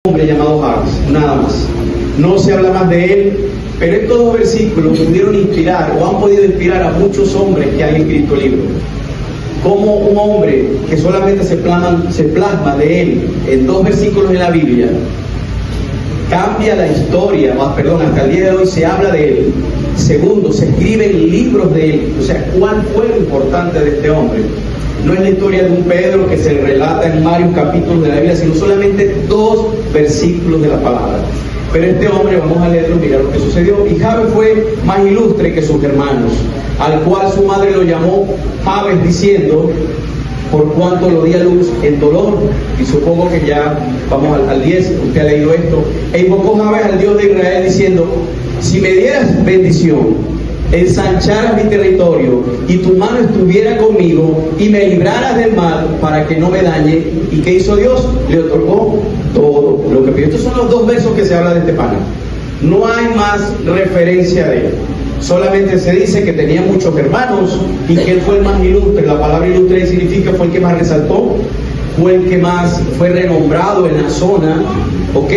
hombre llamado Jabes, nada más. No se habla más de él, pero estos dos versículos pudieron inspirar o han podido inspirar a muchos hombres que han escrito libros. Como un hombre que solamente se plasma de él en dos versículos de la Biblia, cambia la historia, hasta el día de hoy se habla de él. Segundo, se escriben libros de él. O sea, ¿cuál fue lo importante de este hombre? No es la historia de un Pedro que se relata en varios capítulos de la Biblia, sino solamente dos versículos de la palabra. Pero este hombre, vamos a leerlo, mira lo que sucedió. Y Jabes fue más ilustre que sus hermanos, al cual su madre lo llamó Jabes, diciendo, por cuanto lo di a luz en dolor. Y supongo que ya vamos al 10, usted ha leído esto. E invocó Jabes al Dios de Israel, diciendo, si me dieras bendición, ensancharas mi territorio, y tu mano estuviera conmigo, y me libraras del mal, para que no me dañe. ¿Y qué hizo Dios? Le otorgó todo lo que pidió. Estos son los dos versos que se habla de este pana. No hay más referencia de él. Solamente se dice que tenía muchos hermanos y que él fue el más ilustre. La palabra ilustre significa fue el que más resaltó, fue el que más fue renombrado en la zona, ¿ok?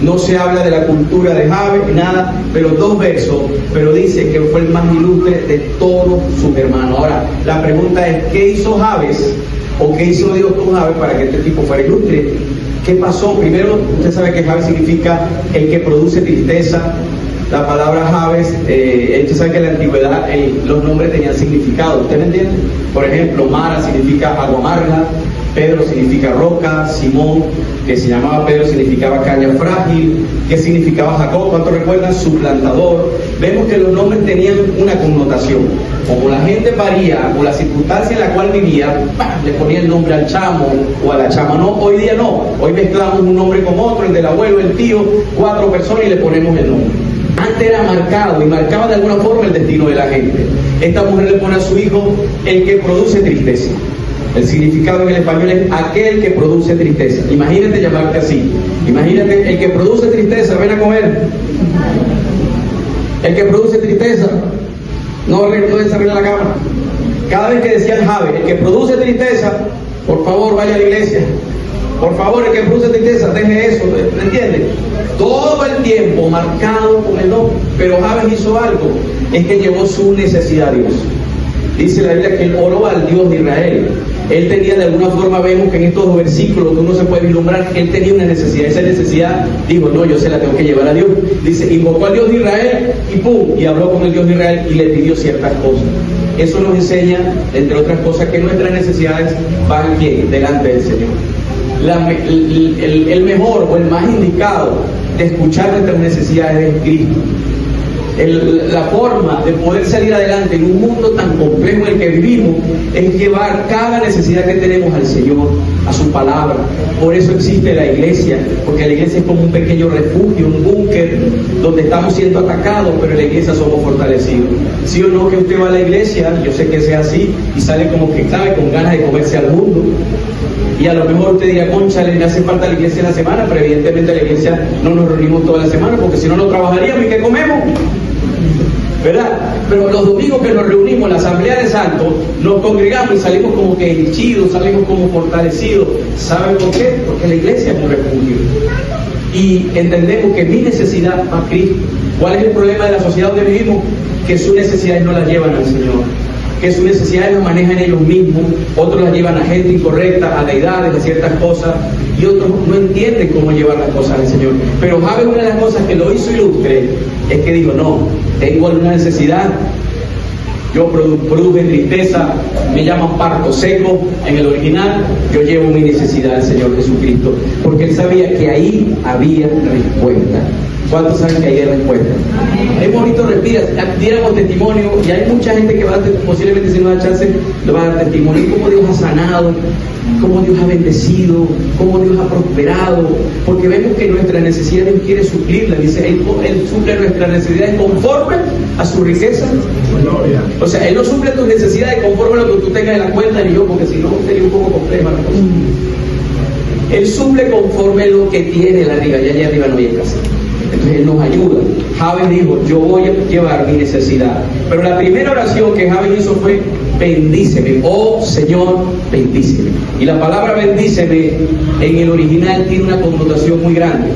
No se habla de la cultura de Jabes, nada, pero dos versos, pero dice que fue el más ilustre de todos sus hermanos. Ahora, la pregunta es, ¿qué hizo Jabes o qué hizo Dios con Jabes para que este tipo fuera ilustre? ¿Qué pasó? Primero, usted sabe que Jabes significa el que produce tristeza. La palabra Jabes, usted sabe que en la antigüedad los nombres tenían significado, ¿usted me entiende? Por ejemplo, Mara significa agua amarga, Pedro significa roca, Simón, que se llamaba Pedro, significaba caña frágil. ¿Qué significaba Jacob? ¿Cuántos recuerdan? Suplantador. Vemos que los nombres tenían una connotación. Como la gente varía, o la circunstancia en la cual vivía, ¡pam!, le ponía el nombre al chamo o a la chama. No, hoy día no. Hoy mezclamos un nombre con otro, el del abuelo, el tío, 4 personas y le ponemos el nombre. Antes era marcado y marcaba de alguna forma el destino de la gente. Esta mujer le pone a su hijo el que produce tristeza. El significado en el español es aquel que produce tristeza. Imagínate llamarte así. Imagínate, el que produce tristeza, ven a comer. El que produce tristeza, no desarrolla la cámara. Cada vez que decía el Jabes, el que produce tristeza, por favor vaya a la iglesia. Por favor, el que produce tristeza, deje eso, ¿me entiendes? Todo el tiempo marcado con el nombre. Pero Jabes hizo algo, es que llevó su necesidad a Dios. Dice la Biblia que él oró al Dios de Israel. Él tenía, de alguna forma, vemos que en estos dos versículos que uno se puede vislumbrar, él tenía una necesidad. Esa necesidad, dijo, no, yo se la tengo que llevar a Dios. Dice, invocó al Dios de Israel y pum, y habló con el Dios de Israel y le pidió ciertas cosas. Eso nos enseña, entre otras cosas, que nuestras necesidades van ¿quién? Delante del Señor. El mejor o el más indicado de escuchar nuestras necesidades es Cristo. La forma de poder salir adelante en un mundo tan complejo en el que vivimos es llevar cada necesidad que tenemos al Señor, a su palabra. Por eso existe la iglesia, porque la iglesia es como un pequeño refugio, un búnker donde estamos siendo atacados, pero en la iglesia somos fortalecidos. ¿Sí o no que usted va a la iglesia? Yo sé que sea así y sale como que sabe con ganas de comerse al mundo. Y a lo mejor usted dirá, cónchale, me hace falta la iglesia en la semana, pero evidentemente la iglesia no nos reunimos toda la semana, porque si no, no trabajaríamos. ¿Y qué comemos? ¿Verdad? Pero los domingos que nos reunimos en la Asamblea de Santos, nos congregamos y salimos como que henchidos, salimos como fortalecidos. ¿Saben por qué? Porque la iglesia es un refugio. Y entendemos que mi necesidad va a Cristo. ¿Cuál es el problema de la sociedad donde vivimos? Que sus necesidades no las llevan al Señor. Que sus necesidades las manejan ellos mismos, otros las llevan a gente incorrecta, a deidades, a ciertas cosas, y otros no entienden cómo llevar las cosas al Señor. Pero Jabes, una de las cosas que lo hizo ilustre, es que dijo, no, tengo alguna necesidad, yo produje tristeza, me llaman parto seco en el original, yo llevo mi necesidad al Señor Jesucristo, porque él sabía que ahí había respuesta. ¿Cuántos saben que ahí hay respuesta? Es bonito, respira, diéramos testimonio, y hay mucha gente que va a dar, posiblemente si no da chance, le va a dar testimonio, cómo Dios ha sanado, cómo Dios ha bendecido, cómo Dios ha prosperado, porque vemos que nuestra necesidad Él quiere suplirla. Dice, Él suple nuestras necesidades conforme a su riqueza. O sea, Él no suple tus necesidades conforme a lo que tú tengas en la cuenta, ni yo, porque si no sería un poco compleja la cosa. Él suple conforme a lo que tiene la arriba, y allá arriba no hay escasez. Entonces Él nos ayuda. Jabes dijo, yo voy a llevar mi necesidad. Pero la primera oración que Jabes hizo fue, bendíceme, oh Señor, bendíceme. Y la palabra bendíceme en el original tiene una connotación muy grande.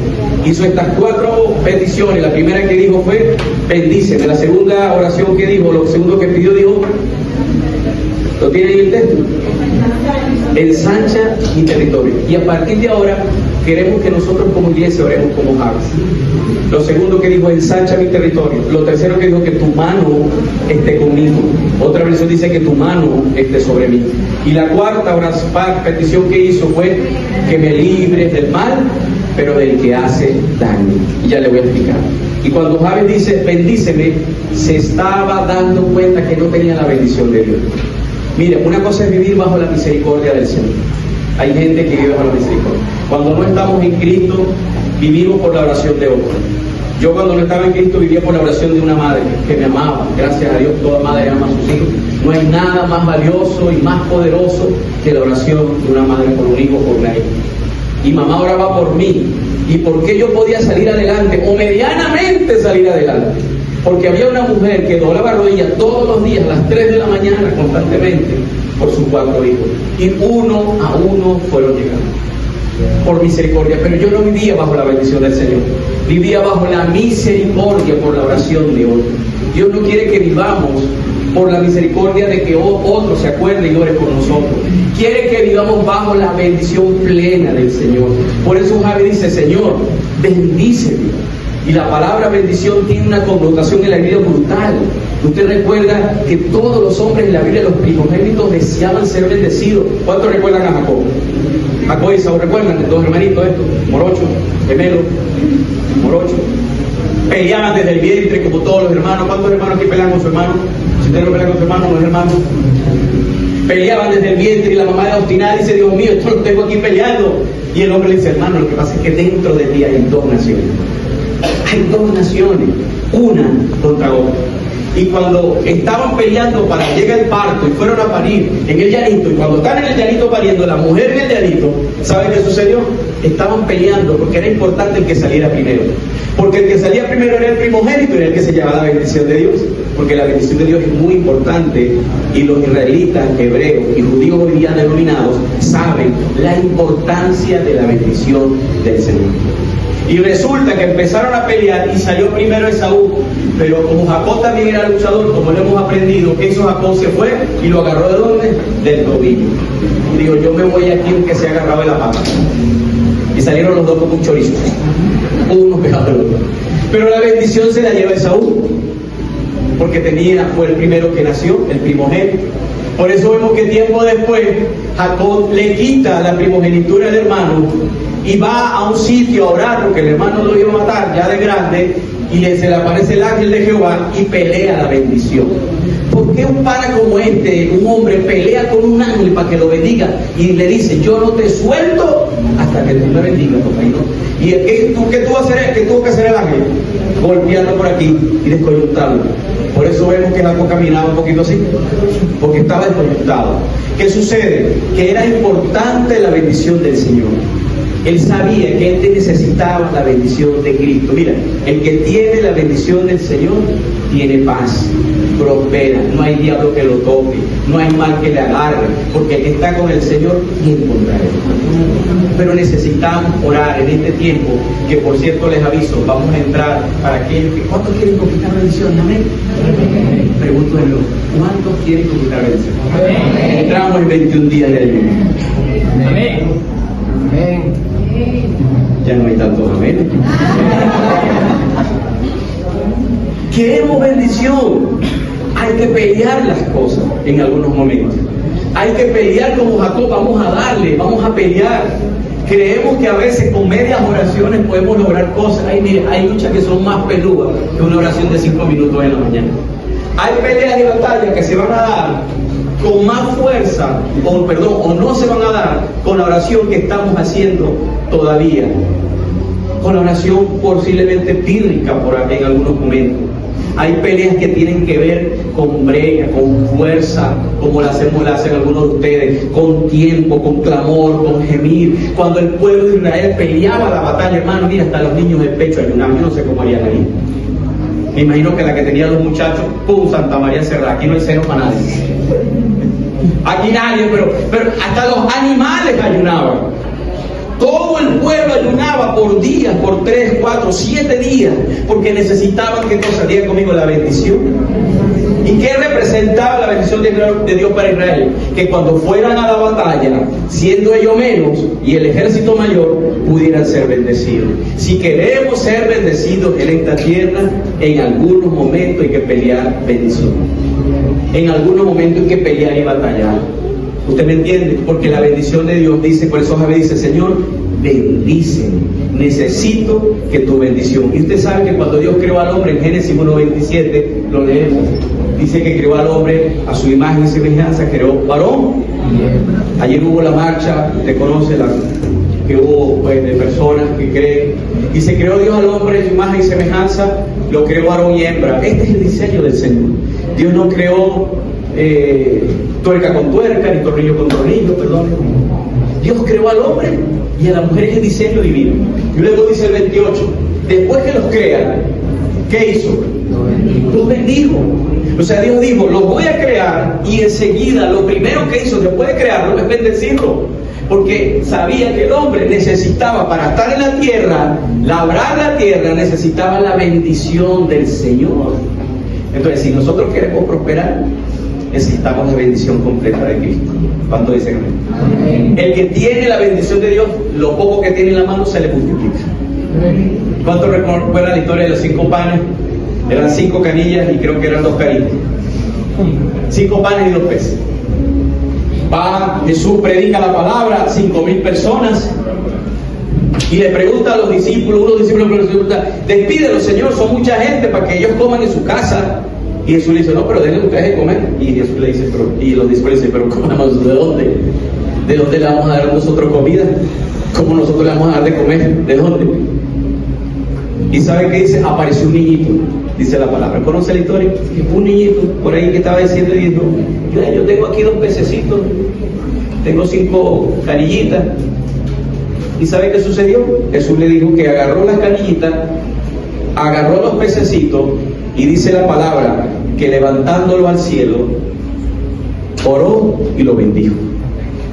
Hizo estas 4 peticiones. La primera que dijo fue, bendíceme. La segunda oración que dijo, lo segundo que pidió, dijo, ¿lo tiene en el texto? Ensancha mi territorio. Y a partir de ahora queremos que nosotros como iglesia oremos como Jabes. Lo segundo que dijo, ensancha mi territorio. Lo tercero que dijo, que tu mano esté conmigo. Otra versión dice que tu mano esté sobre mí. Y la cuarta petición que hizo fue, que me libres del mal, pero del que hace daño. Y ya le voy a explicar. Y cuando Jabes dice, bendíceme, se estaba dando cuenta que no tenía la bendición de Dios. Mire, una cosa es vivir bajo la misericordia del Señor. Hay gente que vive bajo la misericordia. Cuando no estamos en Cristo, vivimos por la oración de otros. Yo cuando no estaba en Cristo vivía por la oración de una madre que me amaba. Gracias a Dios, toda madre ama a sus hijos. No hay nada más valioso y más poderoso que la oración de una madre por un hijo, por una hija. Y mamá oraba por mí. ¿Y por qué yo podía salir adelante? O medianamente salir adelante. Porque había una mujer que doblaba rodillas todos los días, a las 3 de la mañana, constantemente, por sus 4 hijos. Y uno a uno fueron llegando. Por misericordia. Pero yo no vivía bajo la bendición del Señor. Vivía bajo la misericordia por la oración de otros. Dios no quiere que vivamos por la misericordia de que otro se acuerde y ore por nosotros. Quiere que vivamos bajo la bendición plena del Señor. Por eso Jabes dice, Señor, bendíceme. Y la palabra bendición tiene una connotación en la Biblia brutal. Usted recuerda que todos los hombres en la Biblia, los primogénitos, deseaban ser bendecidos. ¿Cuántos recuerdan a Jacob? Jacob y Esaú, ¿recuerdan? Dos hermanitos estos, morocho, gemelo, morocho. Peleaban desde el vientre como todos los hermanos. ¿Cuántos hermanos aquí pelean con su hermano? Si usted no pelea con su hermano, no es hermano. Peleaban desde el vientre y la mamá era obstinada y dice, Dios mío, esto lo tengo aquí peleando. Y el hombre le dice, hermano, lo que pasa es que dentro de ti hay 2 naciones. Hay 2 naciones, una contra otra. Y cuando estaban peleando para llegar el parto y fueron a parir en el llanito, y cuando están en el llanito pariendo, la mujer en el llanito, ¿saben qué sucedió? Estaban peleando porque era importante el que saliera primero. Porque el que salía primero era el primogénito y era el que se llevaba la bendición de Dios. Porque la bendición de Dios es muy importante y los israelitas, hebreos y judíos hoy día denominados saben la importancia de la bendición del Señor. Y resulta que empezaron a pelear y salió primero Esaú, pero como Jacob también era luchador, como lo hemos aprendido, que hizo Jacob, se fue y lo agarró ¿de dónde? Del tobillo. Y dijo, yo me voy aquí aunque se agarraba de la pata. Y salieron los dos como un chorizo, uno pegado al otro. Pero la bendición se la lleva Esaú, porque fue el primero que nació, el primogénito. Por eso vemos que tiempo después Jacob le quita la primogenitura al hermano y va a un sitio a orar porque el hermano lo iba a matar ya de grande, y se le aparece el ángel de Jehová y pelea la bendición. ¿Por qué un pana como este, un hombre, pelea con un ángel para que lo bendiga y le dice, yo no te suelto hasta que tú me bendigas, compañero? ¿Y qué tuvo que hacer el ángel? Golpearlo por aquí y descoyuntarlo. Por eso vemos que Jacob caminaba un poquito así, porque estaba descoyuntado. ¿Qué sucede? Que era importante la bendición del Señor. Él sabía que él necesitaba la bendición de Cristo. Mira, el que tiene la bendición del Señor tiene paz, prospera, no hay diablo que lo toque, no hay mal que le agarre, porque el que está con el Señor tiene contra él. Pero necesitamos orar en este tiempo, que por cierto les aviso, vamos a entrar para aquellos que, ¿cuántos quieren conquistar bendición? Amén. Pregunto de nuevo, ¿cuántos quieren conquistar bendición? Amén. Entramos en 21 días de ayuno. Amén. Amén. Ya no hay tantos amén. Queremos bendición. Hay que pelear las cosas en algunos momentos. Hay que pelear como Jacob. Vamos a darle, vamos a pelear. Creemos que a veces con medias oraciones podemos lograr cosas. Ay, mire, hay luchas que son más peludas que una oración de 5 minutos en la mañana. Hay peleas y batallas que se van a dar con más fuerza, o no se van a dar con la oración que estamos haciendo todavía, con la oración posiblemente pírrica en algunos momentos. Hay peleas que tienen que ver con brega, con fuerza, como la hacen algunos de ustedes, con tiempo, con clamor, con gemir. Cuando el pueblo de Israel peleaba la batalla, hermano, mira, hasta los niños del pecho ayunaban. Yo no sé cómo harían ahí. Me imagino que la que tenían los muchachos, ¡pum! Santa María cerrada. Aquí no hay seno para nadie. Aquí nadie, pero hasta los animales ayunaban. Todo el pueblo ayunaba por días, por 3, 4, 7 días, porque necesitaban, ¿qué cosa? Diga conmigo, la bendición. ¿Y qué representaba la bendición de Dios para Israel? Que cuando fueran a la batalla, siendo ellos menos y el ejército mayor, pudieran ser bendecidos. Si queremos ser bendecidos en esta tierra, en algunos momentos hay que pelear bendición. En algunos momentos hay que pelear y batallar. ¿Usted me entiende? Porque la bendición de Dios dice, por eso Javé dice, Señor, bendíceme, necesito que tu bendición. Y usted sabe que cuando Dios creó al hombre en Génesis 1:27, lo leemos, dice que creó al hombre a su imagen y semejanza, creó varón. Ayer hubo la marcha, usted conoce la que hubo pues, de personas que creen, y se creó Dios al hombre en su imagen y semejanza, lo creó varón y hembra. Este es el diseño del Señor. Dios no creó tuerca con tuerca, ni tornillo con tornillo, perdón. Dios creó al hombre y a la mujer es el diseño divino. Y luego dice el 28, después que los crea, ¿qué hizo? Los bendijo. O sea, Dios dijo, los voy a crear, y enseguida lo primero que hizo después de crearlo es bendecirlo. Porque sabía que el hombre necesitaba, para estar en la tierra, labrar la tierra, necesitaba la bendición del Señor. Entonces, si nosotros queremos prosperar, necesitamos la bendición completa de Cristo. ¿Cuánto dicen amén? El que tiene la bendición de Dios, lo poco que tiene en la mano se le multiplica. ¿Cuánto recuerdan la historia de los 5 panes? Eran 5 canillas y creo que eran 2 caritas. 5 panes y 2 peces. Va Jesús, predica la palabra, 5,000 personas, y le pregunta a los discípulos, unos discípulos le preguntan, despídelos, Señor, son mucha gente para que ellos coman en su casa. Y Jesús le dice, no, pero denle ustedes de comer. Y Jesús le dice, y los discípulos le dicen, pero ¿comamos de dónde? ¿De dónde le vamos a dar nosotros comida? ¿Cómo nosotros le vamos a dar de comer? ¿De dónde? Y ¿sabe qué dice? Apareció un niñito, dice la palabra. ¿Conoce la historia? Un niñito por ahí que estaba diciendo y dijo, yo tengo aquí 2 pececitos, tengo 5 canillitas. ¿Y sabe qué sucedió? Jesús le dijo que agarró las canillitas, agarró los pececitos, y dice la palabra que levantándolo al cielo, oró y lo bendijo.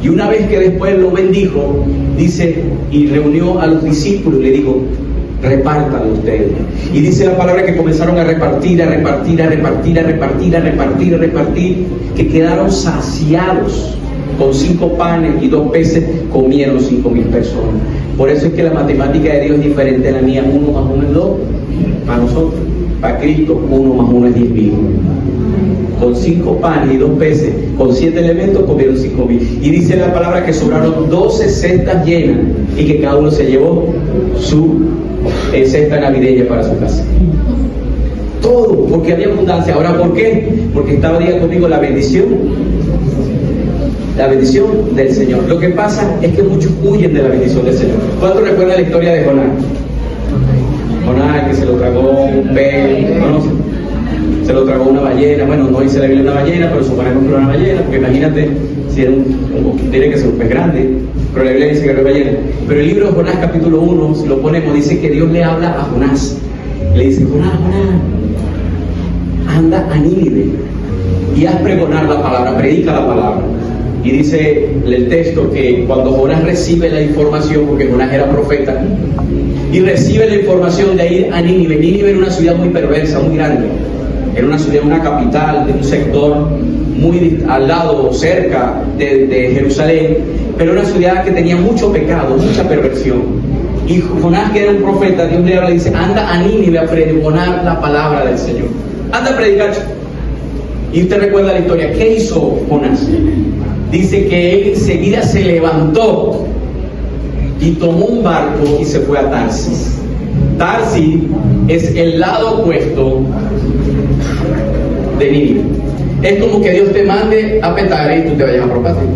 Y una vez que después lo bendijo, dice, y reunió a los discípulos y le dijo, repártanlo ustedes. Y dice la palabra que comenzaron a repartir, que quedaron saciados. Con 5 panes y 2 peces comieron 5,000 personas. Por eso es que la matemática de Dios es diferente a la mía. 1 más 1 es 2 para nosotros. Para Cristo 1 más 1 es 10,000. Con 5 panes y 2 peces, con 7 elementos comieron 5,000. Y dice la palabra que sobraron 12 cestas llenas, y que cada uno se llevó su cesta navideña para su casa. Todo, porque había abundancia. Ahora, ¿por qué? Porque estaba, diga conmigo, la bendición. La bendición del Señor. Lo que pasa es que muchos huyen de la bendición del Señor. ¿Cuántos recuerdan la historia de Jonás? Jonás, que se lo tragó un pez, ¿conocen? Se lo tragó una ballena. Bueno, no dice la Biblia una ballena, pero suponemos que era una ballena, porque imagínate si era tiene que ser un pez grande, pero la Biblia dice que era una ballena. Pero el libro de Jonás, capítulo 1, si lo ponemos, dice que Dios le habla a Jonás. Le dice, Jonás, anda a Nínive y haz pregonar la palabra, predica la palabra. Y dice el texto que cuando Jonás recibe la información, porque Jonás era profeta, y recibe la información de ir a Nínive. Nínive era una ciudad muy perversa, muy grande. Era una ciudad, una capital de un sector muy al lado, cerca de Jerusalén, pero una ciudad que tenía mucho pecado, mucha perversión. Y Jonás, que era un profeta, Dios le habla y dice, anda a Nínive a pregonar la palabra del Señor. Anda a predicar. Y usted recuerda la historia. ¿Qué hizo Jonás? Dice que él enseguida se levantó y tomó un barco y se fue a Tarsis. Tarsis es el lado opuesto de Nínive. Es como que Dios te mande a Petare y tú te vayas a Propatria.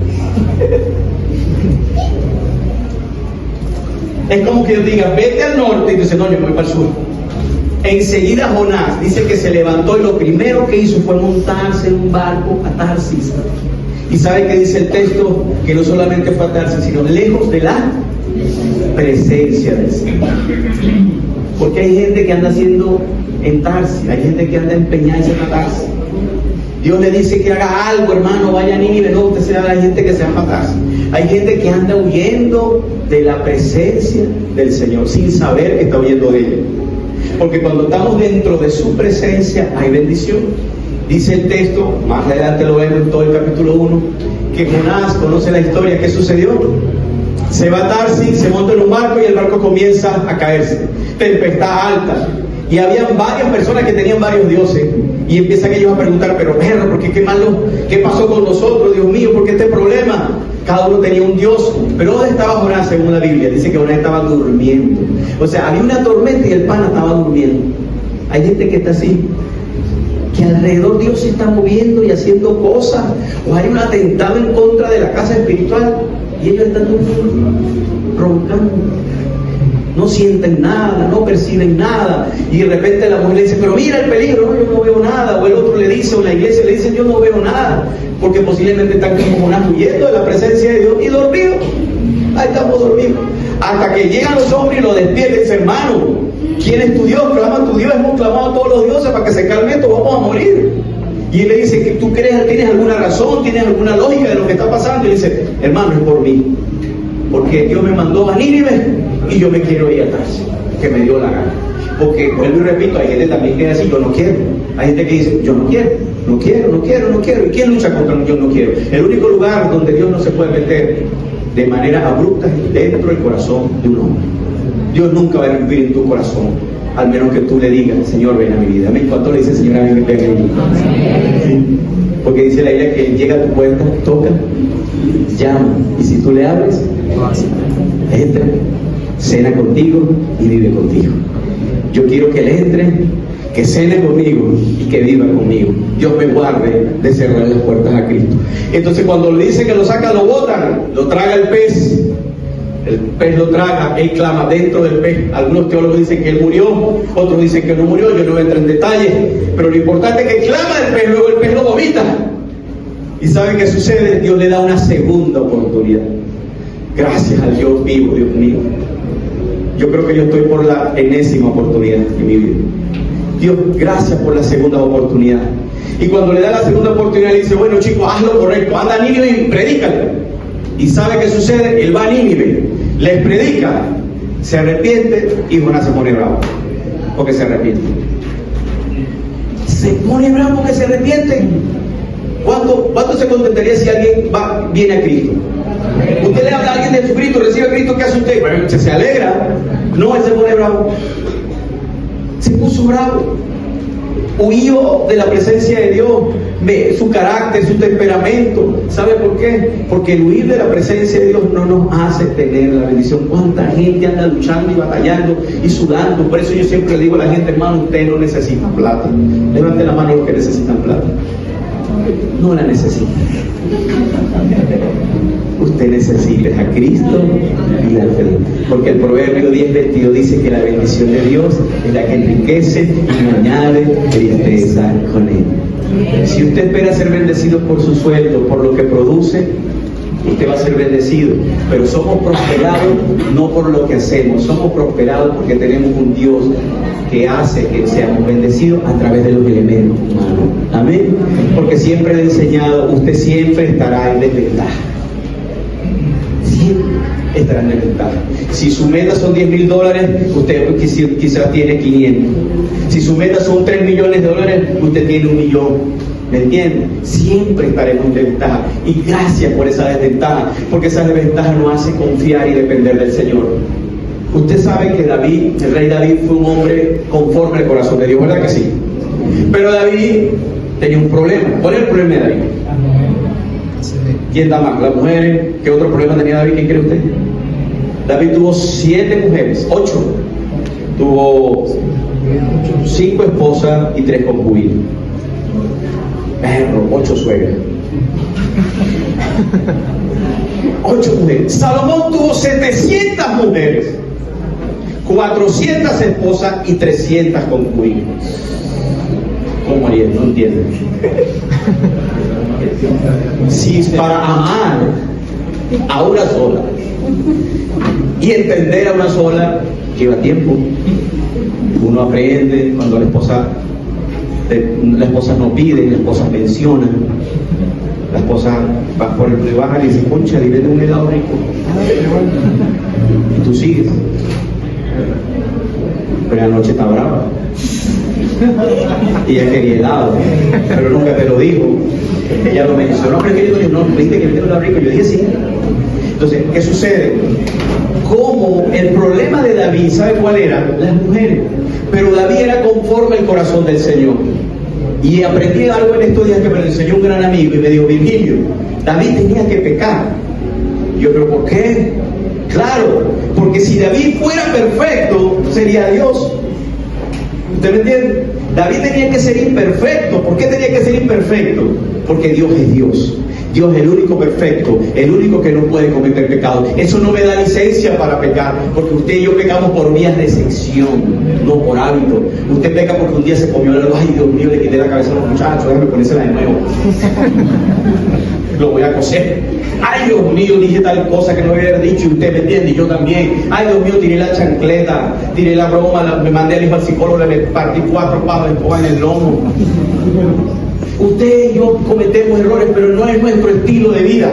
Es como que Dios diga, vete al norte, y tú dices, no, yo voy para el sur. Enseguida Jonás dice que se levantó y lo primero que hizo fue montarse en un barco a Tarsis. ¿Y sabe qué dice el texto? Que no solamente fue a Tarsis, sino lejos de la presencia del Señor. Porque hay gente que anda haciendo en Tarsis, hay gente que anda empeñada en Tarsis. Dios le dice que haga algo, hermano, vaya a Nínive, no, usted sea, hay gente que se va a Tarsis. Hay gente que anda huyendo de la presencia del Señor, sin saber que está huyendo de ella. Porque cuando estamos dentro de su presencia hay bendición. Dice el texto, más adelante lo vemos en todo el capítulo 1, que Jonás conoce la historia. ¿Qué sucedió? Se va a Tarsis, se monta en un barco y el barco comienza a caerse. Tempestad alta. Y habían varias personas que tenían varios dioses. Y empiezan ellos a preguntar, pero perro, ¿por qué qué malo? ¿Qué pasó con nosotros, Dios mío? ¿Por qué este problema? Cada uno tenía un dios. Pero ¿dónde estaba Jonás según la Biblia? Dice que Jonás estaba durmiendo. O sea, había una tormenta y el pana estaba durmiendo. Hay gente que está así, que alrededor Dios se está moviendo y haciendo cosas, o hay un atentado en contra de la casa espiritual y ellos están durmiendo, roncando, no sienten nada, no perciben nada, y de repente la mujer le dice, pero mira el peligro, no, yo no veo nada, o el otro le dice, o la iglesia le dice, yo no veo nada, porque posiblemente están como una huyendo de la presencia de Dios y dormidos. Ahí estamos dormidos, hasta que llegan los hombres y lo despierten. Dice, hermano, ¿quién es tu Dios? Clama a tu Dios. Hemos clamado a todos los dioses para que se calme esto, vamos a morir. Y él le dice, que ¿tú crees, tienes alguna razón, tienes alguna lógica de lo que está pasando? Y le dice, hermano, es por mí, porque Dios me mandó a Nínive y yo me quiero ir a Tarsis, que me dio la gana. Porque, vuelvo y repito, hay gente también que dice así, yo no quiero. Hay gente que dice, yo no quiero, no quiero, no quiero, no quiero. ¿Y quién lucha contra un yo no quiero? El único lugar donde Dios no se puede meter de manera abrupta es dentro del corazón de un hombre. Dios nunca va a vivir en tu corazón, al menos que tú le digas, Señor, ven a mi vida. Amén. ¿Cuánto le dice, Señor, ven a mi vida? Sí. Porque dice la Biblia que Él llega a tu puerta, toca, llama, y si tú le abres, entra, cena contigo y vive contigo. Yo quiero que Él entre, que cene conmigo y que viva conmigo. Dios me guarde de cerrar las puertas a Cristo. Entonces cuando le dice que lo saca, lo botan, lo traga el pez lo traga, él clama dentro del pez. Algunos teólogos dicen que él murió, otros dicen que no murió, yo no voy a entrar en detalles, pero lo importante es que clama el pez, luego el pez lo vomita. ¿Y saben qué sucede? Dios le da una segunda oportunidad. Gracias al Dios vivo, Dios mío. Yo creo que yo estoy por la enésima oportunidad en mi vida. Dios, gracias por la segunda oportunidad. Y cuando le da la segunda oportunidad, le dice, bueno chicos, haz lo correcto, anda a Nínive y predícale. ¿Y sabe qué sucede? Él va a Nínive, les predica, se arrepiente y Jonás se pone bravo porque se arrepiente. Se pone bravo porque se arrepiente. ¿Cuánto se contentaría si alguien viene a Cristo? Usted le habla a alguien de Jesucristo, recibe a Cristo, ¿qué hace usted? Bueno, se alegra. No, él se pone bravo. Se puso bravo. Huyó de la presencia de Dios, su carácter, su temperamento. ¿Sabe por qué? Porque el huir de la presencia de Dios no nos hace tener la bendición. ¿Cuánta gente anda luchando y batallando y sudando? Por eso yo siempre le digo a la gente, hermano, usted no necesita plata. Levante la mano los que necesitan plata. No la necesita. Usted necesita a Cristo y la fe. Porque el Proverbio 10:22 dice que la bendición de Dios es la que enriquece y no añade tristeza con él. Si usted espera ser bendecido por su sueldo, por lo que produce, usted va a ser bendecido. Pero somos prosperados no por lo que hacemos, somos prosperados porque tenemos un Dios que hace que seamos bendecidos a través de los elementos humanos. Amén. Porque siempre le he enseñado, usted siempre estará en desventaja. Siempre estará en desventaja. Si su meta son $10,000, usted quizás tiene 500. Si su meta son $3 millones, usted tiene 1 millón. ¿Me entiende? Siempre estaremos en desventaja. Y gracias por esa desventaja, porque esa desventaja nos hace confiar y depender del Señor. Usted sabe que David, el rey David, fue un hombre conforme al corazón de Dios, ¿verdad que sí? Pero David tenía un problema. ¿Cuál es el problema de David? ¿Quién da más? ¿Las mujeres? ¿Qué otro problema tenía David? ¿Quién cree usted? David tuvo 7 mujeres, 8. Tuvo 5 esposas y 3 concubinas. Perro, 8 suegras. 8 mujeres. Salomón tuvo 700 mujeres. 400 esposas y 300 concubinas. ¿Cómo haría? No entiendo. Si es para amar a una sola y entender a una sola, lleva tiempo. Uno aprende cuando la esposa no pide, la esposa menciona, la esposa va por el baja y dice, concha, dile de un helado rico. Y tú sigues. Pero la noche está brava. Y ella quería helado, pero nunca te lo dijo. Ella lo mencionó, pero que yo dije, no, viste que el helado rico. Yo dije, sí. Entonces, ¿qué sucede? Como el problema de David, ¿sabe cuál era? Las mujeres. Pero David era conforme al corazón del Señor. Y aprendí algo en estos días que me lo enseñó un gran amigo y me dijo, Virgilio, David tenía que pecar. Y yo, ¿pero por qué? Claro, porque si David fuera perfecto, sería Dios. ¿Usted me entiende? David tenía que ser imperfecto. ¿Por qué tenía que ser imperfecto? Porque Dios es Dios. Dios es el único perfecto, el único que no puede cometer pecado. Eso no me da licencia para pecar, porque usted y yo pecamos por vías de excepción, no por hábito. Usted peca porque un día se comió algo, ay Dios mío, le quité la cabeza a los muchachos, déjame ponérsela de nuevo. Lo voy a coser. Ay Dios mío, dije tal cosa que no había dicho y usted me entiende, y yo también. Ay Dios mío, tiré la chancleta, tiré la broma, me mandé al hijo al psicólogo, le partí 4 palos de escoba en el lomo. Usted y yo cometemos errores, pero no es nuestro estilo de vida.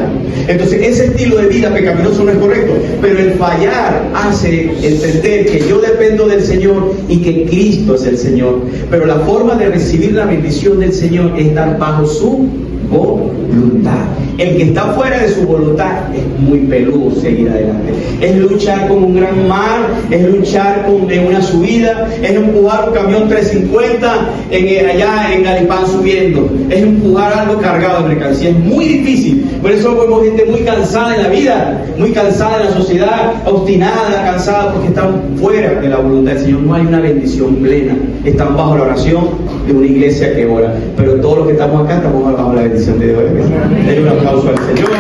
Entonces ese estilo de vida pecaminoso no es correcto, pero el fallar hace entender que yo dependo del Señor y que Cristo es el Señor. Pero la forma de recibir la bendición del Señor es estar bajo su voluntad. El que está fuera de su voluntad es muy peludo seguir adelante. Es luchar con un gran mar, es luchar en una subida, es empujar un camión 350 allá en Galipán subiendo, es empujar algo cargado de mercancía. Es muy difícil. Por eso vemos gente muy cansada en la vida, muy cansada en la sociedad, obstinada, cansada porque están fuera de la voluntad del Señor. No hay una bendición plena. Están bajo la oración de una iglesia que ora. Pero todos los que estamos acá estamos bajo la bendición de Dios. Denle un aplauso al Señor.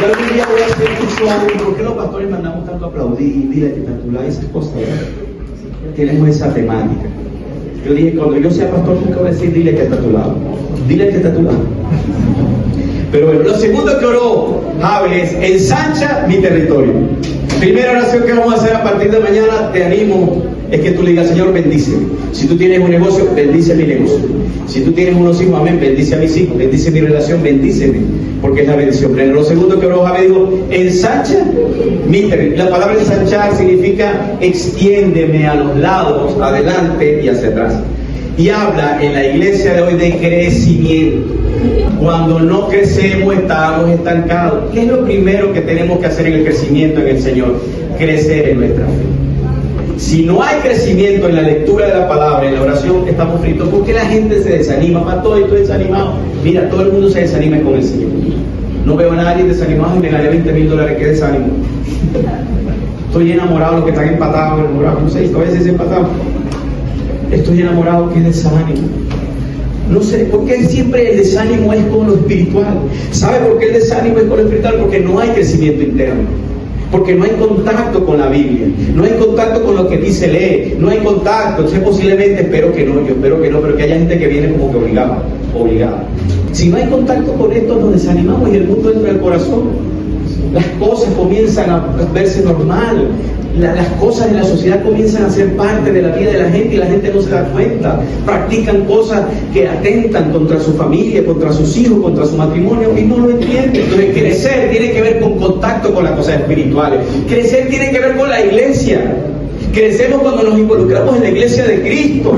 Yo algún día voy a hacer un show. ¿Por qué los pastores mandamos tanto a aplaudir, dile que titular esas cosas? ¿Verdad? Tenemos esa temática. Yo dije, cuando yo sea pastor, nunca voy a decir, dile que está a tu lado. Dile que está a tu lado. Pero bueno, lo segundo que oró Jabe es, ensancha mi territorio. Primera oración que vamos a hacer a partir de mañana, te animo, es que tú le digas, Señor, bendíceme. Si tú tienes un negocio, bendice mi negocio. Si tú tienes unos hijos, amén, bendice a mis hijos, bendice mi relación, bendíceme, porque es la bendición. Pero lo segundo que oró Jabe dijo, ensancha mi territorio. La palabra ensanchar significa extiéndeme a los lados, adelante y hacia atrás. Y habla en la iglesia de hoy de crecimiento. Cuando no crecemos estamos estancados. ¿Qué es lo primero que tenemos que hacer en el crecimiento en el Señor? Crecer en nuestra fe. Si no hay crecimiento en la lectura de la palabra, en la oración, estamos fritos. ¿Por qué la gente se desanima? Para todo estoy desanimado. Mira, todo el mundo se desanima con el Señor. No veo a nadie desanimado y me gané $20,000. ¿Qué desánimo? Estoy enamorado, los que están empatados, enamorados, no sé, todavía se empatados. Estoy enamorado, ¿qué desánimo? No sé, ¿por qué siempre el desánimo es con lo espiritual? ¿Sabe por qué el desánimo es con lo espiritual? Porque no hay crecimiento interno. Porque no hay contacto con la Biblia. No hay contacto con lo que dice lee. No hay contacto. Sé posiblemente, espero que no, yo espero que no, pero que haya gente que viene como que obligada. Si no hay contacto con esto, nos desanimamos y el mundo entra al corazón. Las cosas comienzan a verse normal. Las cosas de la sociedad comienzan a ser parte de la vida de la gente y la gente no se da cuenta. Practican cosas que atentan contra su familia, contra sus hijos, contra su matrimonio y no lo entienden. Entonces crecer tiene que ver con contacto con las cosas espirituales. Crecer tiene que ver con la iglesia. Crecemos cuando nos involucramos en la iglesia de Cristo.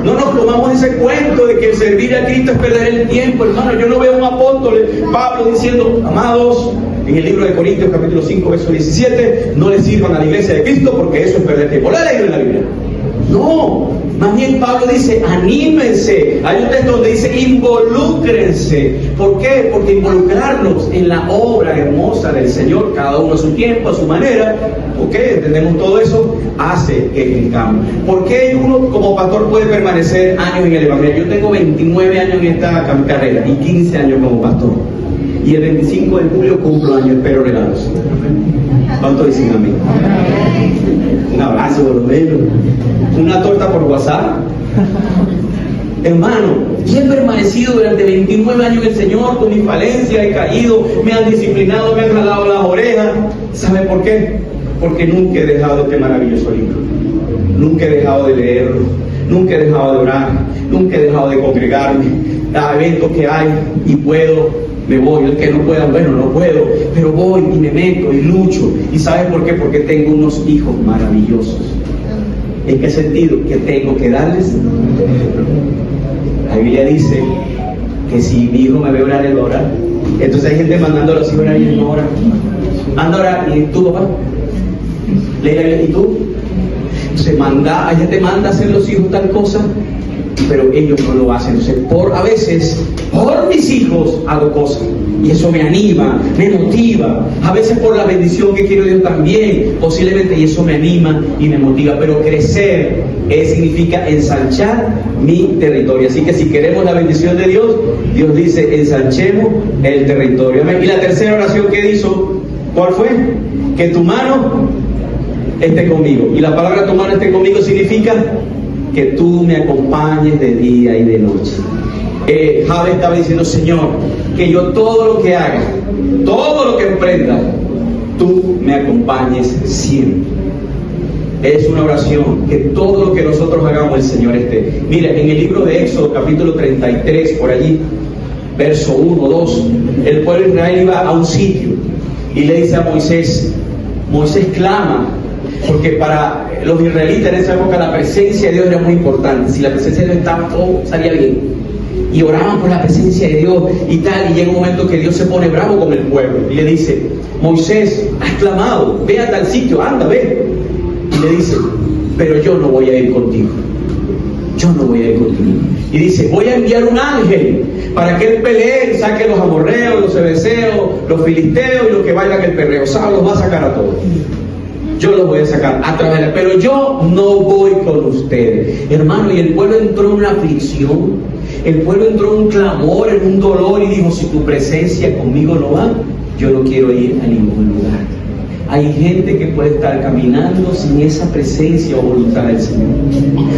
No nos tomamos ese cuento de que servir a Cristo es perder el tiempo, hermano. Yo no veo a un apóstol, Pablo, diciendo, amados, en el libro de Corintios capítulo 5 verso 17, no le sirvan a la iglesia de Cristo porque eso es perder tiempo. ¿Lo ha leído en la Biblia? No, más bien Pablo dice, anímense. Hay un texto donde dice, involúcrense. ¿Por qué? Porque involucrarnos en la obra hermosa del Señor, cada uno a su tiempo, a su manera, ¿ok? Entendemos todo eso, hace el cambio. ¿Por qué uno como pastor puede permanecer años en el Evangelio? Yo tengo 29 años en esta carrera y 15 años como pastor. y el 25 de julio cumplo años, espero regalos. ¿Cuánto dicen a mí? Un abrazo por lo menos, una torta por WhatsApp. Hermano, y he permanecido durante 29 años en el Señor, con mi falencia, he caído, me han disciplinado, me han jalado las orejas. ¿Sabe por qué? Porque nunca he dejado este maravilloso libro, nunca he dejado de leerlo, nunca he dejado de orar, nunca he dejado de congregarme. A eventos que hay y puedo, me voy. El que no pueda, bueno, no puedo, pero voy y me meto y lucho. ¿Y sabes por qué? Porque tengo unos hijos maravillosos. ¿En qué sentido? Que tengo que darles. La Biblia dice que si mi hijo me ve orar, él va a orar. Entonces hay gente mandando a los hijos a orar y él no ora. Anda a orar, ¿y tú, papá? Lee la Biblia, ¿y tú? Entonces hay gente que manda a hacer los hijos tal cosa, pero ellos no lo hacen. Entonces, a veces, por mis hijos hago cosas, y eso me anima, me motiva. A veces por la bendición que quiero Dios también, posiblemente, y eso me anima y me motiva. Pero crecer significa ensanchar mi territorio. Así que si queremos la bendición de Dios, Dios dice, ensanchemos el territorio. Y la tercera oración que hizo, ¿cuál fue? Que tu mano esté conmigo. Y la palabra tu mano esté conmigo significa que tú me acompañes de día y de noche. Jabe estaba diciendo, Señor, que yo todo lo que haga, todo lo que emprenda, tú me acompañes siempre. Es una oración, que todo lo que nosotros hagamos el Señor esté. Mira, en el libro de Éxodo, capítulo 33, por allí, verso 1, 2, el pueblo de Israel iba a un sitio y le dice a Moisés clama, porque para los israelitas en esa época la presencia de Dios era muy importante. Si la presencia de Dios estaba, todo salía bien. Y oraban por la presencia de Dios y tal, y llega un momento que Dios se pone bravo con el pueblo y le dice, Moisés, has clamado, ve a tal sitio, anda, ve. Y le dice, pero yo no voy a ir contigo. Yo no voy a ir contigo. Y dice, voy a enviar un ángel para que él pelee y saque los amorreos, los ebeseos, los filisteos y los que bailan el perreo. Los va a sacar a todos. Yo los voy a sacar a través de él, pero yo no voy con ustedes. Hermano, y el pueblo entró en una aflicción, el pueblo entró en un clamor, en un dolor, y dijo, si tu presencia conmigo no va, yo no quiero ir a ningún lugar. Hay gente que puede estar caminando sin esa presencia o voluntad del Señor.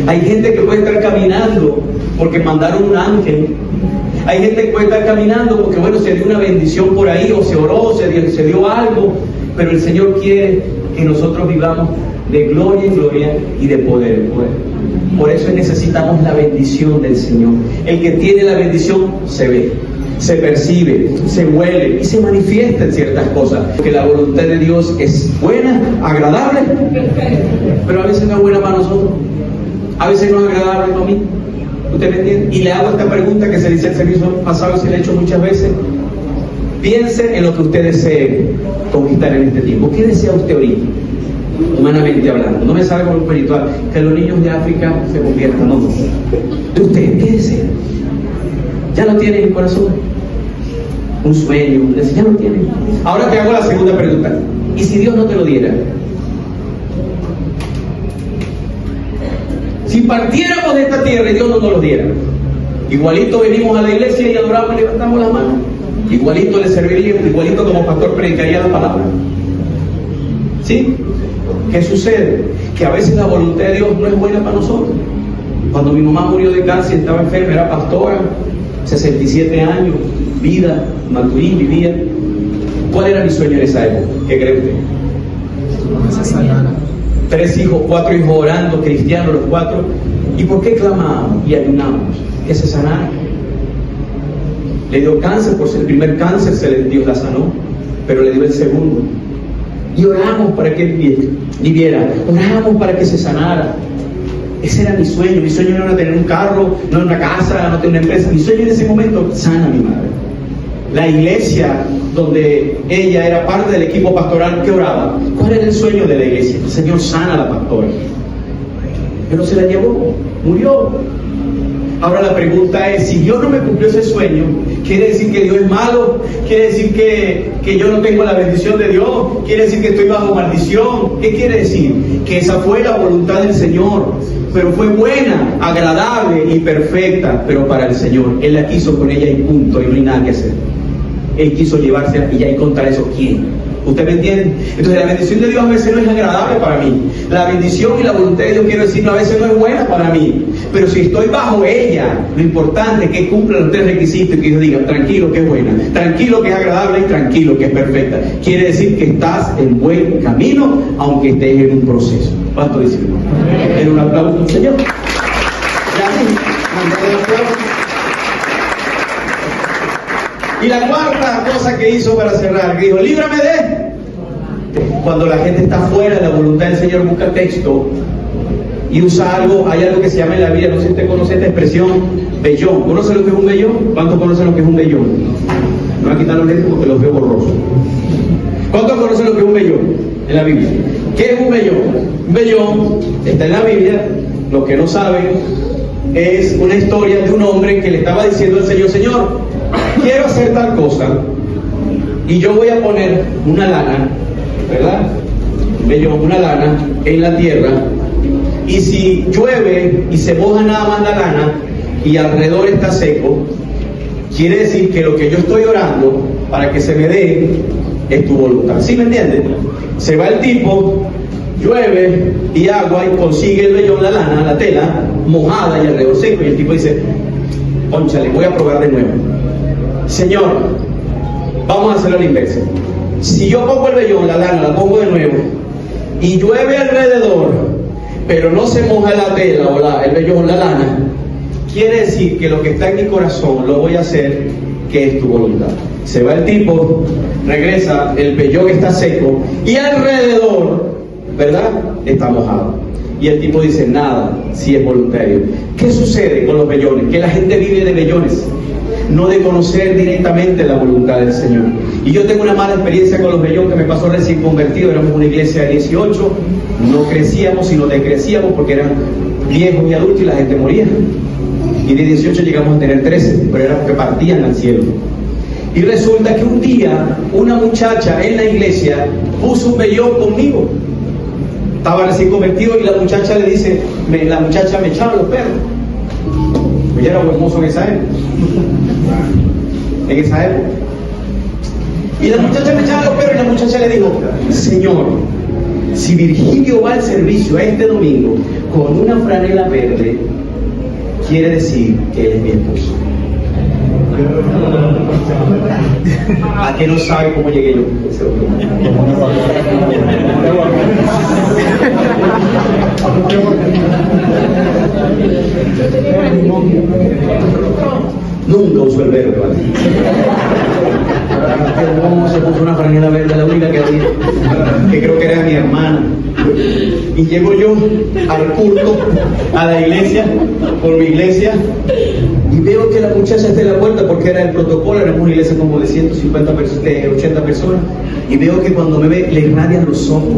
Hay gente que puede estar caminando porque mandaron un ángel. Hay gente que puede estar caminando porque, bueno, se dio una bendición por ahí, o se oró, se dio algo, pero el Señor quiere que nosotros vivamos de gloria en gloria y de poder en poder. Por eso necesitamos la bendición del Señor. El que tiene la bendición se ve, se percibe, se huele y se manifiesta en ciertas cosas. Porque la voluntad de Dios es buena, agradable, pero a veces no es buena para nosotros. A veces no es agradable para mí. ¿Usted me entiende? Y le hago esta pregunta que se dice el servicio pasado y se le ha hecho muchas veces. Piense en lo que usted desee conquistar en este tiempo. ¿Qué desea usted ahorita? Humanamente hablando. No me salga con lo espiritual. Que los niños de África se conviertan. No. ¿De usted qué desea? ¿Ya lo tiene en el corazón? Un sueño. Ya lo tiene. Ahora te hago la segunda pregunta. ¿Y si Dios no te lo diera? Si partiéramos de esta tierra y Dios no nos lo diera, igualito venimos a la iglesia y adoramos y levantamos las manos. Igualito le serviría, igualito como pastor predicaría la palabra. ¿Sí? ¿Qué sucede? Que a veces la voluntad de Dios no es buena para nosotros. Cuando mi mamá murió de cáncer, estaba enferma, era pastora, 67 años, vida, Maturín, vivía. ¿Cuál era mi sueño en esa época? ¿Qué cree usted? 3 hijos, 4 hijos orando, cristianos los 4. ¿Y por qué clamábamos y ayunábamos? Que se sanara. Le dio cáncer, por ser el primer cáncer Dios la sanó, pero le dio el segundo. Y oramos para que él viviera, oramos para que se sanara. Ese era mi sueño. Mi sueño no era tener un carro, no una casa, no tener una empresa. Mi sueño en ese momento, sana a mi madre. La iglesia donde ella era parte del equipo pastoral que oraba, ¿cuál era el sueño de la iglesia? El Señor sana a la pastora. Pero se la llevó, murió. Ahora la pregunta es, si Dios no me cumplió ese sueño, ¿quiere decir que Dios es malo? ¿Quiere decir que yo no tengo la bendición de Dios? ¿Quiere decir que estoy bajo maldición? ¿Qué quiere decir? Que esa fue la voluntad del Señor, pero fue buena, agradable y perfecta, pero para el Señor. Él la quiso con ella y punto, y no hay nada que hacer. Él quiso llevársela y ahí contra eso, ¿quién? ¿Usted me entiende? Entonces la bendición de Dios a veces no es agradable para mí. La bendición y la voluntad de Dios, quiero decir, a veces no es buena para mí. Pero si estoy bajo ella, lo importante es que cumpla los 3 requisitos y que yo diga, tranquilo que es buena, tranquilo que es agradable y tranquilo que es perfecta. Quiere decir que estás en buen camino, aunque estés en un proceso. ¿Cuánto dice? En un aplauso, Señor. Gracias. Mándale un aplauso. Y la cuarta cosa que hizo para cerrar, que dijo, líbrame de. Cuando la gente está fuera de la voluntad del Señor, busca texto y usa algo, hay algo que se llama en la Biblia, no sé si usted conoce esta expresión, vellón. ¿Conoce lo que es un vellón? ¿Cuántos conocen lo que es un vellón? No voy a quitar los lentes porque los veo borrosos. ¿Cuántos conocen lo que es un vellón en la Biblia? ¿Qué es un vellón? Un vellón está en la Biblia, los que no saben, es una historia de un hombre que le estaba diciendo al Señor, Señor, quiero hacer tal cosa y yo voy a poner una lana, ¿verdad? Una lana en la tierra, y si llueve y se moja nada más la lana y alrededor está seco, quiere decir que lo que yo estoy orando para que se me dé es tu voluntad. ¿Sí me entienden? Se va el tipo, llueve y agua y consigue el vellón, la lana, la tela mojada y alrededor seco, y el tipo dice, cónchale, voy a probar de nuevo. Señor, vamos a hacerlo a la inversa. Si yo pongo el vellón, la lana, la pongo de nuevo y llueve alrededor, pero no se moja la tela o el vellón, la lana, quiere decir que lo que está en mi corazón lo voy a hacer, que es tu voluntad. Se va el tipo, regresa, el vellón está seco y alrededor, ¿verdad?, está mojado. Y el tipo dice, nada, si es voluntario. ¿Qué sucede con los vellones? Que la gente vive de vellones, no de conocer directamente la voluntad del Señor. Y yo tengo una mala experiencia con los vellones que me pasó recién convertido. Éramos una iglesia de 18, no crecíamos, sino decrecíamos porque eran viejos y adultos y la gente moría. Y de 18 llegamos a tener 13, pero era porque partían al cielo. Y resulta que un día una muchacha en la iglesia puso un vellón conmigo. Estaba recién convertido y la muchacha le dice, la muchacha me echaba los perros. Pues ya era hermoso en esa época. En esa época. Y la muchacha me echaba los perros y la muchacha le dijo, Señor, si Virgilio va al servicio este domingo con una franela verde, quiere decir que él es mi esposo. ¿A qué no sabe cómo llegué yo? Nunca usó el verde, ¿vale? ¿Cómo se puso una franela verde? La única que había, que creo que era mi hermana. Y llego yo al culto, a la iglesia, por mi iglesia, y veo que la muchacha está en la puerta porque era el protocolo, era una iglesia como de 150 80 personas, y veo que cuando me ve le irradian los ojos,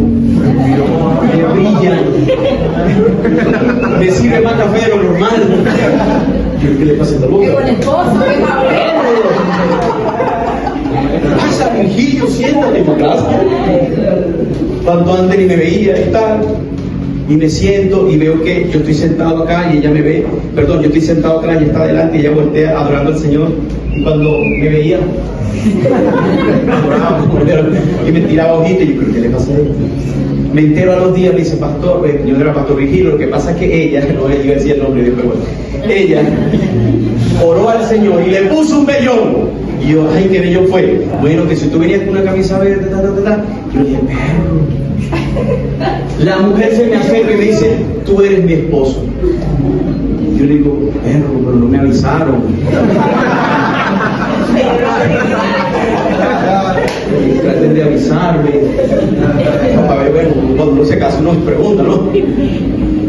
le brillan, me sirve más café de lo normal. ¿Qué le pasa a esta boca? ¡Qué buen esposo! Pasa, Virgilio, siéntate en tu casa. Cuando antes ni me veía y tal, y me siento y veo que yo estoy sentado acá y ella me ve, perdón, yo estoy sentado acá y está adelante y ella voltea adorando al Señor, y cuando me veía y me tiraba hojitas, y yo creo que le pasa a ella. Me entero a los días, me dice, pastor, yo no era pastor Virgilio, lo que pasa es que ella, no iba a decir el nombre, pero bueno, ella oró al Señor y le puso un vellón. Y yo, ay, qué bello fue. Bueno, que si tú venías con una camisa verde, yo le dije, perro. La mujer se me acerca y me dice, tú eres mi esposo. Y yo le digo, perro, pero no me avisaron. Traten de avisarme. A ver, bueno, cuando no se casa uno se pregunta, ¿no?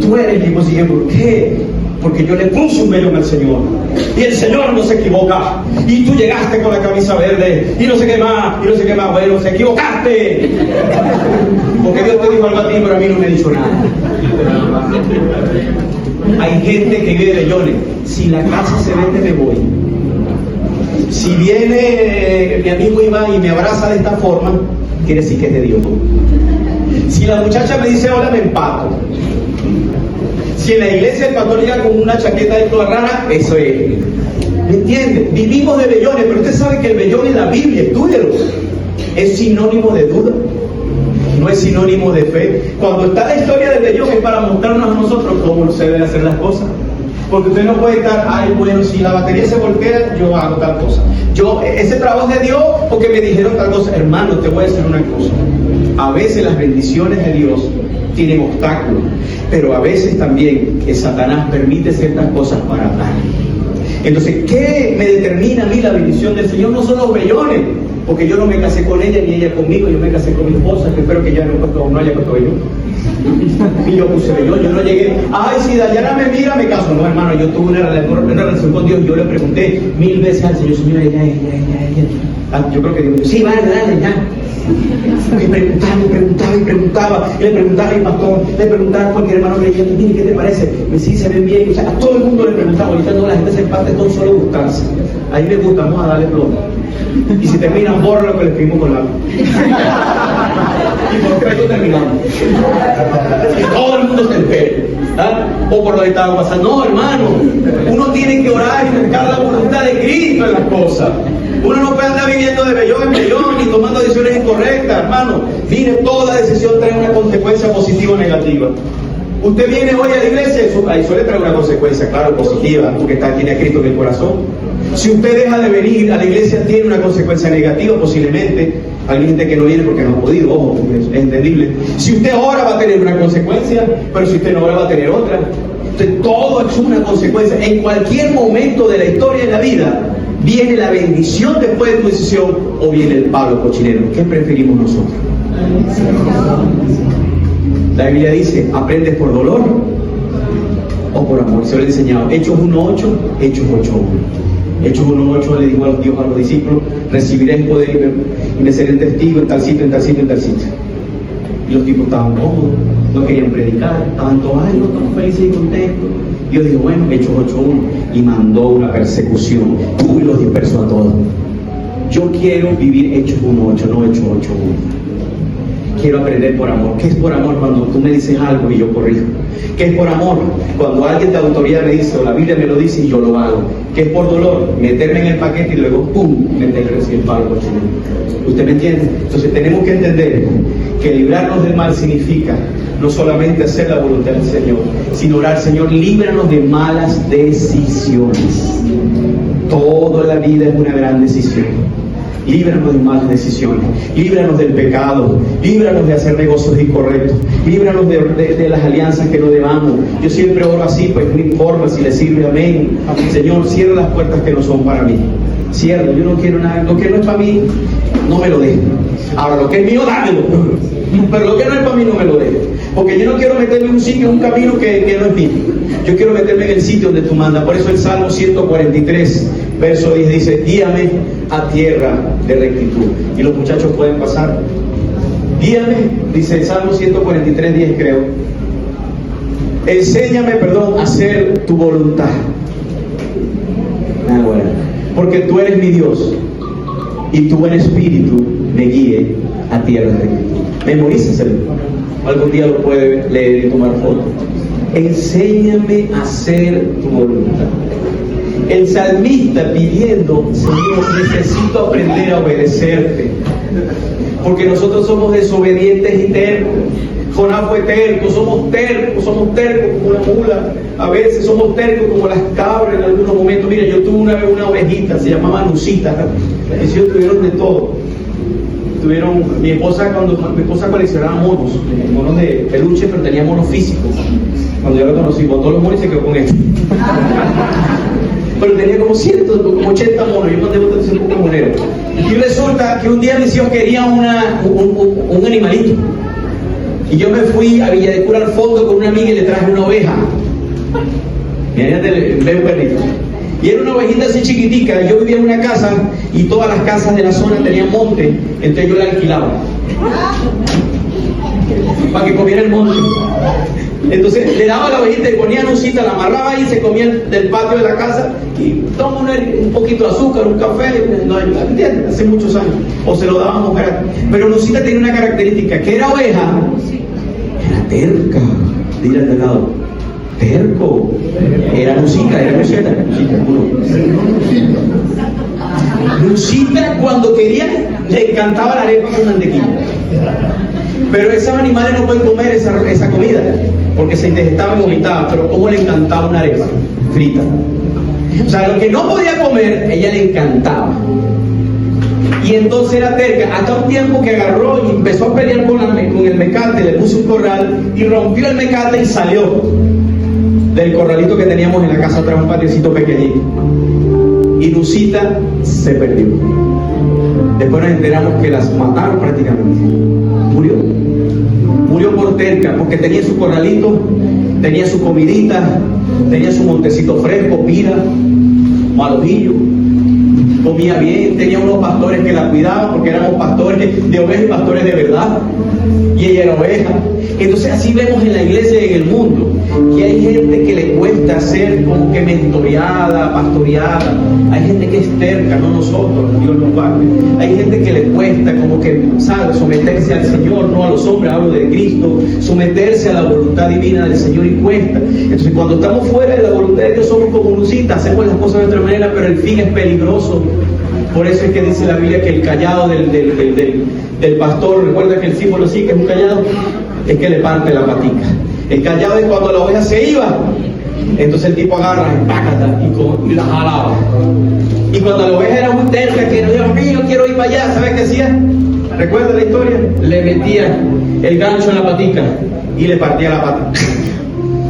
Tú eres mi esposo. Y yo, ¿por qué? Porque yo le puse un vellón al Señor. Y el Señor no se equivoca. Y tú llegaste con la camisa verde. Y no sé qué más. Y no sé qué más. Bueno, se equivocaste. Porque Dios te dijo algo a ti, pero a mí no me ha dicho nada. Hay gente que vive de vellones. Si la casa se vende, me voy. Si viene mi amigo Iván y me abraza de esta forma, quiere decir que es de Dios. Si la muchacha me dice hola, me empato. Si en la iglesia el pastor llega con una chaqueta de toda rara, eso es. ¿Me entiende? Vivimos de vellones, pero usted sabe que el vellón en la Biblia, estúdialo, es sinónimo de duda, no es sinónimo de fe. Cuando está la historia del vellón es para mostrarnos a nosotros cómo se deben hacer las cosas. Porque usted no puede estar, ay, bueno, si la batería se voltea, yo hago tal cosa. Ese trabajo de Dios porque me dijeron tal cosa. Hermano, te voy a decir una cosa. A veces las bendiciones de Dios tienen obstáculos, pero a veces también que Satanás permite ciertas cosas para atar. Entonces, ¿qué me determina a mí la bendición del Señor? No son los vellones, porque yo no me casé con ella ni ella conmigo, yo me casé con mi esposa, que espero que ella no haya puesto vellón. Y yo puse vellón, yo no llegué, ay, si Dayana me mira, me caso. No, hermano, yo tuve una relación con Dios, yo le pregunté 1000 veces al Señor, Señor, ella. Yo creo que Dios dijo, sí, vale, ya. Y preguntaba, y le preguntaba a mi pastor, le preguntaba a cualquier hermano creyente, mire, ¿qué te parece? Me sí, se ven bien, o sea, a todo el mundo le preguntaba. Ahorita no, la gente se parte con solo gustarse. Ahí me gusta, vamos a darle plomo. Y si terminan, borra lo que le escribimos con la y por qué terminamos. Y todo el mundo se entera, ¿ah? O por lo que estaba pasando. No, hermano, uno tiene que orar y buscar la voluntad de Cristo en las cosas. Uno no puede andar viviendo de vellón en vellón ni tomando decisiones incorrectas, hermano. Mire, toda decisión trae una consecuencia positiva o negativa. Usted viene hoy a la iglesia y ahí suele traer una consecuencia, claro, positiva, porque tiene a Cristo en el corazón. Si usted deja de venir a la iglesia, tiene una consecuencia negativa, posiblemente. Hay gente que no viene porque no ha podido, ojo, es entendible. Si usted ora, va a tener una consecuencia, pero si usted no ora, va a tener otra. Entonces, todo es una consecuencia. En cualquier momento de la historia de la vida, viene la bendición después de tu decisión o viene el palo cochinero. ¿Qué preferimos nosotros? La Biblia dice, ¿aprendes por dolor o por amor? Se lo he enseñado. Hechos 1:8, Hechos 8:1. Hechos 1:8 le dijo a Dios a los discípulos, recibiréis poder y me seré testigo en tal sitio, en tal sitio, en tal sitio. Y los tipos estaban cómodos, no querían predicar, estaban todos, ay, no, estamos felices y contentos. Dios dijo, bueno, Hechos 8:1, y mandó una persecución, y los dispersó a todos. Yo quiero vivir Hechos 1:8, no Hechos 8:1. Quiero aprender por amor. ¿Qué es por amor? Cuando tú me dices algo y yo corrijo. ¿Qué es por amor? Cuando alguien de autoridad me dice, o la Biblia me lo dice y yo lo hago. ¿Qué es por dolor? Meterme en el paquete y luego, ¡pum!, meterle el palo por chinero. ¿Usted me entiende? Entonces tenemos que entender que librarnos del mal significa no solamente hacer la voluntad del Señor, sino orar, Señor, líbranos de malas decisiones. Toda la vida es una gran decisión. Líbranos de malas decisiones, líbranos del pecado, líbranos de hacer negocios incorrectos, líbranos de las alianzas que no debamos. Yo siempre oro así, pues no importa si le sirve, amén. Señor, cierra las puertas que no son para mí. Cierra, yo no quiero nada, lo que no es para mí, no me lo dejes. Ahora, lo que es mío, dámelo. Pero lo que no es para mí, no me lo dejes. Porque yo no quiero meterme en un sitio, en un camino que no es mío. Yo quiero meterme en el sitio donde tú mandas. Por eso el Salmo 143, verso 10 dice, guíame a tierra de rectitud. Y los muchachos pueden pasar. Guíame, dice el Salmo 143, 10 creo. Enséñame, a hacer tu voluntad. Bueno, porque tú eres mi Dios y tu buen espíritu me guíe a tierra de rectitud. Memorízaselo. Algún día lo puede leer y tomar foto. Enséñame a hacer tu voluntad. El salmista pidiendo, Señor, necesito aprender a obedecerte, porque nosotros somos desobedientes y tercos. Jonás fue terco, somos tercos como una mula, a veces somos tercos como las cabras en algunos momentos. Mira, yo tuve una vez una ovejita, se llamaba Lucita, y ellos tuvieron de todo. Mi esposa coleccionaba monos de peluche, pero tenía monos físicos. Cuando yo la conocí, botó los monos y se quedó con esto. Pero tenía como 80 monos, yo mandé botar un poco monero. Y resulta que un día mis hijos querían un animalito. Y yo me fui a Villa de Cura al fondo con una amiga y le traje una oveja. Mira, ve un perrito. Y era una ovejita así chiquitica. Yo vivía en una casa y todas las casas de la zona tenían monte, entonces yo la alquilaba para que comiera el monte. Entonces le daba la ovejita y ponía nucita, la amarraba ahí y se comía del patio de la casa y toma un poquito de azúcar, un café, no, ¿entiendes? Hace muchos años, o se lo dábamos gratis. Pero Nucita tenía una característica, que era oveja, era terca, dile al de lado, Terco. Era Lucita, Lucita cuando quería le encantaba la arepa con mantequilla. Pero esos animales no pueden comer esa comida porque se indigestaban y vomitaban. Pero ¿cómo le encantaba una arepa frita? O sea, lo que no podía comer, ella le encantaba. Y entonces era terca, hasta un tiempo que agarró y empezó a pelear con el mecate, le puso un corral y rompió el mecate y salió del corralito que teníamos en la casa atrás, un patiocito pequeñito. Y Lucita se perdió. Después nos enteramos que las mataron prácticamente. Murió por terca, porque tenía su corralito, tenía su comidita, tenía su montecito fresco, pira, malojillo, comía bien, tenía unos pastores que la cuidaban, porque éramos pastores de ovejas y pastores de verdad, y ella era oveja. Entonces así vemos en la iglesia y en el mundo, que hay gente que le cuesta ser como que mentoreada, pastoreada. Hay gente que es terca, no nosotros, Dios nos guarde. Hay gente que le cuesta como que, ¿sabe?, someterse al Señor, no a los hombres, hablo de Cristo, someterse a la voluntad divina del Señor y cuesta. Entonces cuando estamos fuera de la voluntad de Dios somos como Lucita, hacemos las cosas de otra manera, pero el fin es peligroso. Por eso es que dice la Biblia que el callado del pastor, recuerda que el símbolo sí que es un callado, es que le parte la patica. El callado es cuando la oveja se iba, entonces el tipo agarra y la jalaba. Y cuando la oveja era muy terca, que Dios mío, quiero ir para allá, ¿sabes qué hacía? ¿Recuerda la historia? Le metía el gancho en la patica y le partía la pata.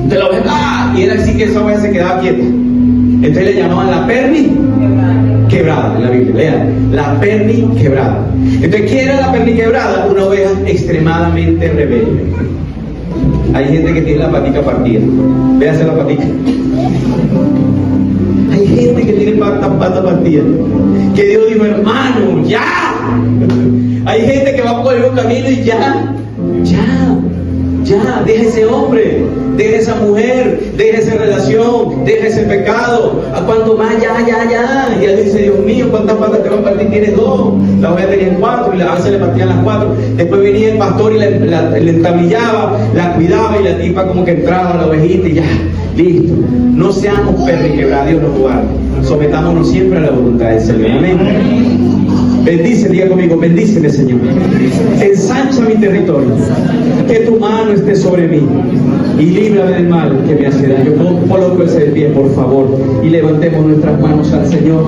Entonces la oveja, y era así que esa oveja se quedaba quieta. Entonces le llamaban la perni quebrada en la Biblia, lean, la perni quebrada. Entonces, ¿qué era la perni quebrada? Una oveja extremadamente rebelde. Hay gente que tiene la patica partida. Véase la patica. Hay gente que tiene pata partida. Que Dios dijo, hermano, ya. Hay gente que va por el camino y ya, deja ese hombre, deja esa mujer, deja esa relación, deja ese pecado. ¿A cuánto más? Ya. Y él dice, Dios mío, ¿cuántas patas te van a partir? Tienes 2. La oveja tenía 4 y a veces le partían las 4. Después venía el pastor y le entablillaba, la cuidaba y la tipa como que entraba a la ovejita y ya, listo. No seamos perniquebrados, Dios nos guarde. Sometámonos siempre a la voluntad del Señor. Amén. Bendice, diga conmigo, bendíceme, Señor. Ensancha mi territorio. Que tu mano esté sobre mí. Y líbrame del mal que me hace daño. Coloco ese de pie, por favor. Y levantemos nuestras manos al Señor.